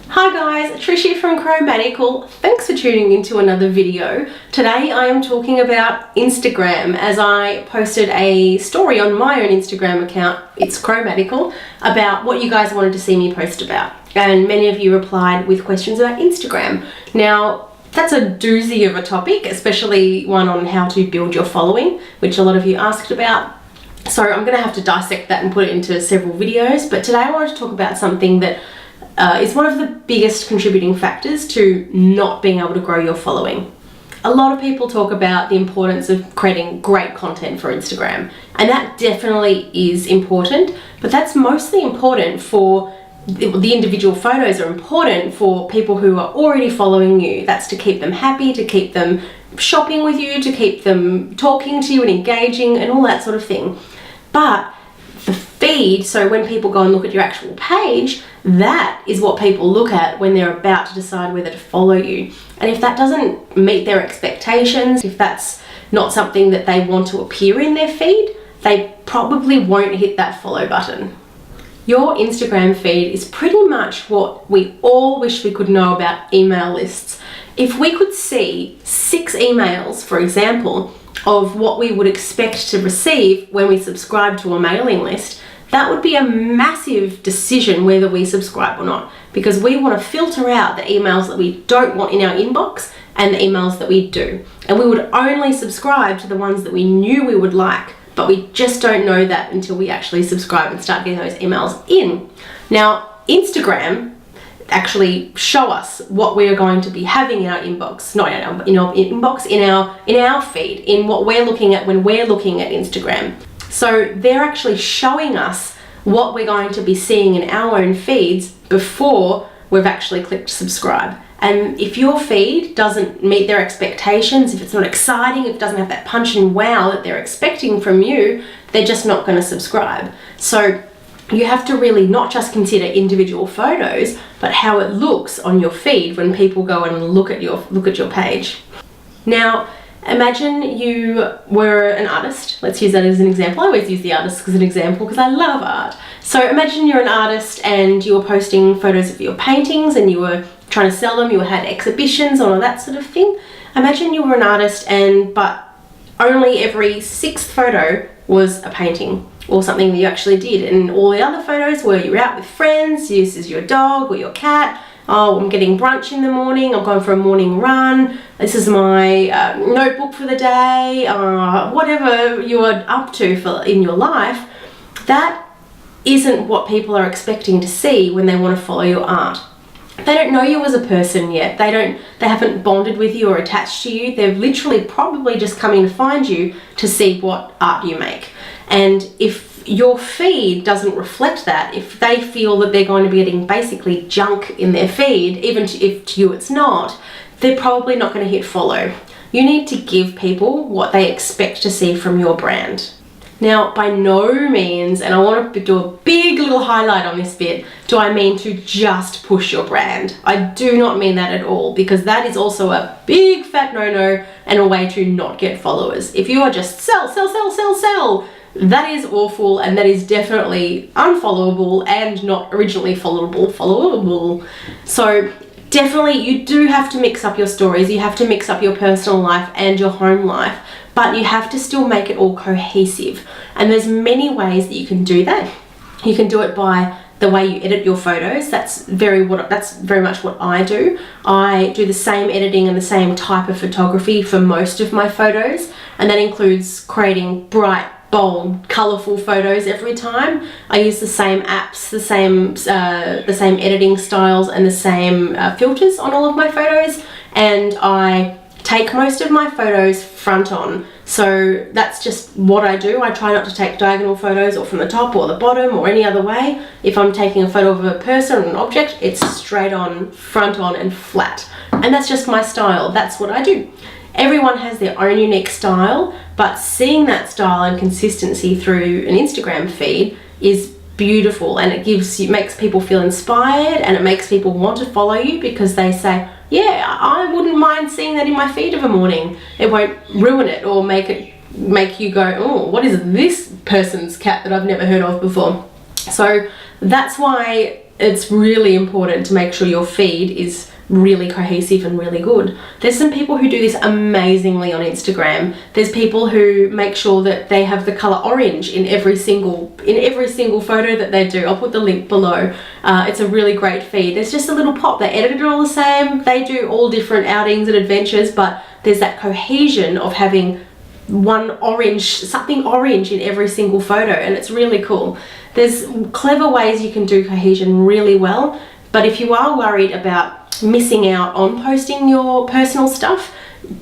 Hi guys, Trish here from Chromatical. Thanks for tuning into another video. Today I am talking about Instagram, as I posted a story on my own Instagram account, it's Chromatical, about what you guys wanted to see me post about. And many of you replied with questions about Instagram. Now, that's a doozy of a topic, especially one on how to build your following, which a lot of you asked about. So I'm going to have to dissect that and put it into several videos. But today I wanted to talk about something that is one of the biggest contributing factors to not being able to grow your following. A lot of people talk about the importance of creating great content for Instagram, and that definitely is important, but that's mostly important for the individual photos are important for people who are already following you. That's to keep them happy, to keep them shopping with you, to keep them talking to you and engaging and all that sort of thing. But the feed, so when people go and look at your actual page, that is what people look at when they're about to decide whether to follow you. And if that doesn't meet their expectations, if that's not something that they want to appear in their feed, they probably won't hit that follow button. Your Instagram feed is pretty much what we all wish we could know about email lists. If we could see 6 emails, for example, of what we would expect to receive when we subscribe to a mailing list, that would be a massive decision whether we subscribe or not, because we want to filter out the emails that we don't want in our inbox and the emails that we do. And we would only subscribe to the ones that we knew we would like, but we just don't know that until we actually subscribe and start getting those emails in. Now, Instagram actually show us what we are going to be having in our inbox, not in our inbox, in our feed, in what we're looking at when we're looking at Instagram. So they're actually showing us what we're going to be seeing in our own feeds before we've actually clicked subscribe. And if your feed doesn't meet their expectations, if it's not exciting, if it doesn't have that punch and wow that they're expecting from you, they're just not going to subscribe. So you have to really not just consider individual photos, but how it looks on your feed when people go and look at your page. Now, imagine you were an artist. Let's use that as an example. I always use the artist as an example because I love art. So imagine you're an artist and you were posting photos of your paintings and you were trying to sell them, you had exhibitions and all that sort of thing. Imagine you were an artist but only every 6th photo was a painting or something that you actually did, and all the other photos were you're out with friends, this is your dog or your cat, oh, I'm getting brunch in the morning, I'm going for a morning run, this is my notebook for the day, whatever you are up to in your life. That isn't what people are expecting to see when they want to follow your art. They don't know you as a person yet. They haven't bonded with you or attached to you. They've literally probably just come in to find you to see what art you make. And if your feed doesn't reflect that, if they feel that they're going to be getting basically junk in their feed, even if to you it's not, they're probably not going to hit follow. You need to give people what they expect to see from your brand. Now, by no means, and I want to do a big little highlight on this bit, do I mean to just push your brand. I do not mean that at all, because that is also a big fat no-no and a way to not get followers. If you are just sell, that is awful, and that is definitely unfollowable and not originally followable. So definitely you do have to mix up your stories, you have to mix up your personal life and your home life, but you have to still make it all cohesive. And there's many ways that you can do that. You can do it by the way you edit your photos. That's very much what I do. I do the same editing and the same type of photography for most of my photos, and that includes creating bright, bold, colourful photos every time. I use the same apps, the same editing styles and the same filters on all of my photos, and I take most of my photos front on. So that's just what I do. I try not to take diagonal photos or from the top or the bottom or any other way. If I'm taking a photo of a person or an object, it's straight on, front on and flat. And that's just my style. That's what I do. Everyone has their own unique style, but seeing that style and consistency through an Instagram feed is beautiful, and it makes people feel inspired, and it makes people want to follow you because they say, yeah, I wouldn't mind seeing that in my feed of a morning. It won't ruin it or make you go, oh, what is this person's cat that I've never heard of before? So that's why it's really important to make sure your feed is really cohesive and really good. There's some people who do this amazingly on Instagram. There's people who make sure that they have the color orange in every single photo that they do. I'll put the link below. It's a really great feed. There's just a little pop. They edit it all the same. They do all different outings and adventures, but there's that cohesion of having something orange in every single photo, and it's really cool. There's clever ways you can do cohesion really well, but if you are worried about missing out on posting your personal stuff,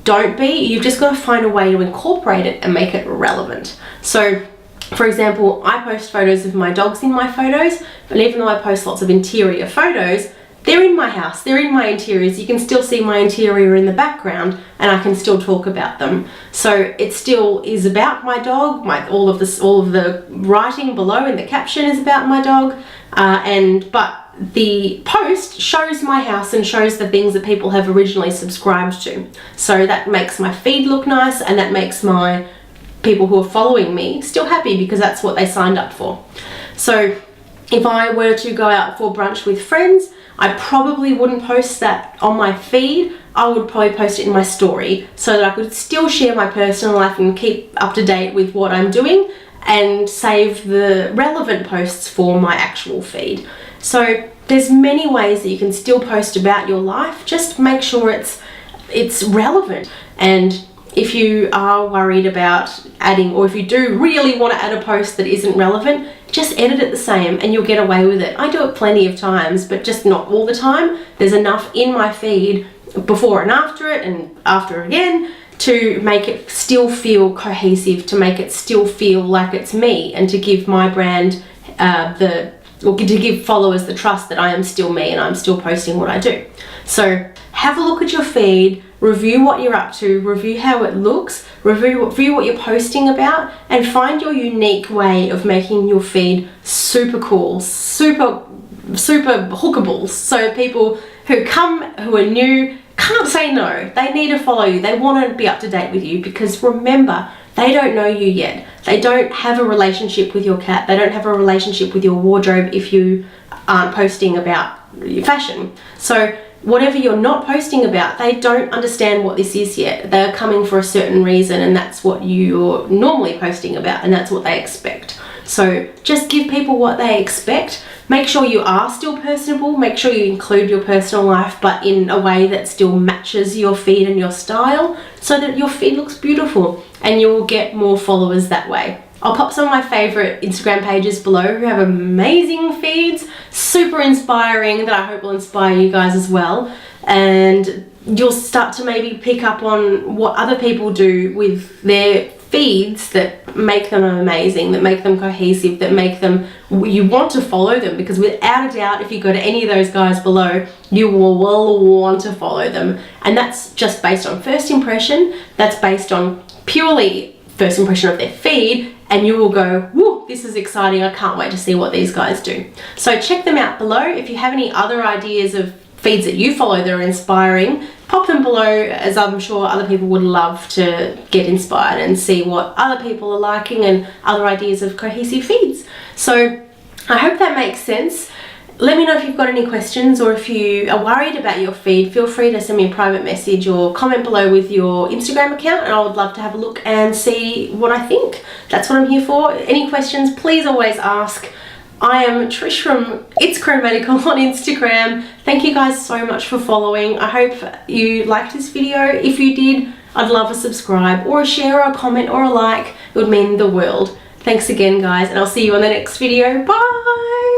don't be. You've just got to find a way to incorporate it and make it relevant. So for example, I post photos of my dogs in my photos, but even though I post lots of interior photos, they're in my house, they're in my interiors. You can still see my interior in the background and I can still talk about them. So it still is about my dog. All of the writing below in the caption is about my dog, but the post shows my house and shows the things that people have originally subscribed to. So that makes my feed look nice, and that makes my people who are following me still happy because that's what they signed up for. So if I were to go out for brunch with friends, I probably wouldn't post that on my feed. I would probably post it in my story so that I could still share my personal life and keep up to date with what I'm doing and save the relevant posts for my actual feed. So there's many ways that you can still post about your life. Just make sure it's relevant. And if you are worried about adding, or if you do really want to add a post that isn't relevant, just edit it the same and you'll get away with it. I do it plenty of times, but just not all the time. There's enough in my feed before and after it and after again to make it still feel cohesive, to make it still feel like it's me, and to give my brand to give followers the trust that I am still me and I'm still posting what I do. So have a look at your feed, review what you're up to, review how it looks, review what you're posting about, and find your unique way of making your feed super cool, super hookables. So people who are new can't say no. They need to follow you. They want to be up to date with you, because remember, they don't know you yet. They don't have a relationship with your cat. They don't have a relationship with your wardrobe if you aren't posting about your fashion. So whatever you're not posting about, they don't understand what this is yet. They're coming for a certain reason, and that's what you're normally posting about, and that's what they expect. So just give people what they expect. Make sure you are still personable. Make sure you include your personal life, but in a way that still matches your feed and your style, so that your feed looks beautiful and you'll get more followers that way. I'll pop some of my favorite Instagram pages below who have amazing feeds, super inspiring, that I hope will inspire you guys as well. And you'll start to maybe pick up on what other people do with their feeds that make them amazing, that make them cohesive, that make them, you want to follow them, because without a doubt, if you go to any of those guys below, you will want to follow them. And that's just based on first impression. That's based on purely first impression of their feed, and you will go, whoa, this is exciting, I can't wait to see what these guys do. So check them out below. If you have any other ideas of feeds that you follow that are inspiring, pop them below, as I'm sure other people would love to get inspired and see what other people are liking and other ideas of cohesive feeds. So I hope that makes sense. Let me know if you've got any questions, or if you are worried about your feed, feel free to send me a private message or comment below with your Instagram account, and I would love to have a look and see what I think. That's what I'm here for. Any questions, please always ask. I am Trish from It's Chromatical on Instagram. Thank you guys so much for following. I hope you liked this video. If you did, I'd love a subscribe or a share or a comment or a like. It would mean the world. Thanks again, guys, and I'll see you on the next video. Bye!